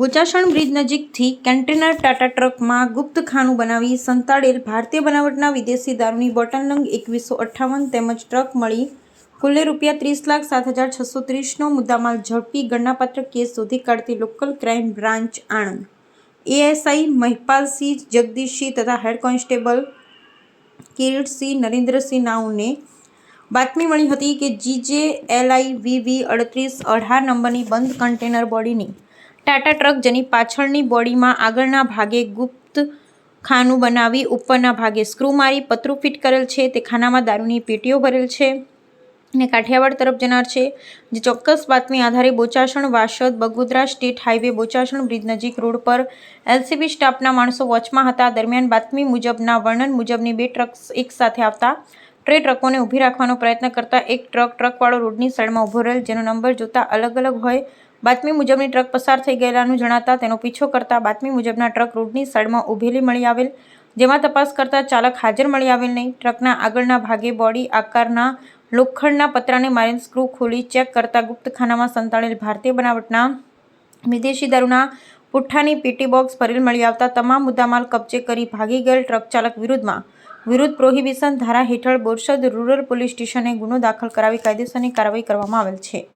Bochasan bridge નજીકથી container Tata ટ્રકમાં ગુપ્તખાનું બનાવી સંતાડેલ ભારતીય બનાવટના વિદેશી દારૂની બોટલ નંગ 2158 તેમજ ટ્રક મળી કુલ્લે ₹30,07,630નો મુદ્દામાલ ઝડપી ગણનાપાત્ર કેસ શોધી કાઢતી local crime branch Anand ASI Mahipalsinh Jagdishsinh તથા હેડ કોન્સ્ટેબલ કિરીટસિંહ નરેન્દ્રસિંહ નાઓને બાતમી મળી હતી કે GJLI-VV 3818 નંબરની બંધ કન્ટેનર બોડીની ટાટા ટ્રક જેની પાછળની બોડીમાં આગળના ભાગે ગુપ્ત ખાનું બનાવી ઉપરના ભાગે સ્ક્રૂ મારી પતરું ફિટ કરેલ છે. તે ખાનામાં દારૂની પેટીઓ ભરેલ છે અને કાઠિયાવાડ તરફ જનાર છે. જે ચોક્કસ બાતમી આધારે Bochasan Vasad Bagodara state highway Bochasan bridge નજીક રોડ પર LCB સ્ટાફના માણસો વોચમાં હતા. દરમિયાન બાતમી મુજબના વર્ણન મુજબની બે ટ્રક એક સાથે આવતા ટ્રે ટ્રકોને ઊભી રાખવાનો પ્રયત્ન કરતા એક ટ્રકવાળો રોડની સાઈડમાં ઊભો રહેલ, જેનો નંબર જોતા અલગ અલગ હોય. બાતમી મુજબની ટ્રક પસાર થઈ ગયેલાનું જણાતા તેનો પીછો કરતા બાતમી મુજબના ટ્રક રોડની સાઈડમાં ઊભેલી મળી આવેલ, જેમાં તપાસ કરતા ચાલક હાજર મળી આવેલ નહીં. ટ્રકના આગળના ભાગે બોડી આકારના લોખંડના પતરાને મારેલ સ્ક્રૂ ખોલી ચેક કરતા ગુપ્તખાનામાં સંતાડેલ ભારતીય બનાવટના વિદેશી દારૂના પુઠ્ઠાની પેટી બોક્સ ભરેલ મળી આવતા તમામ મુદ્દામાલ કબજે કરી ભાગી ગયેલ ટ્રક ચાલક વિરુદ્ધ પ્રોહિબિશન ધારા હેઠળ બોરસદ રૂરલ પોલીસ સ્ટેશને ગુનો દાખલ કરાવી કાયદેસરની કાર્યવાહી કરવામાં આવેલ છે.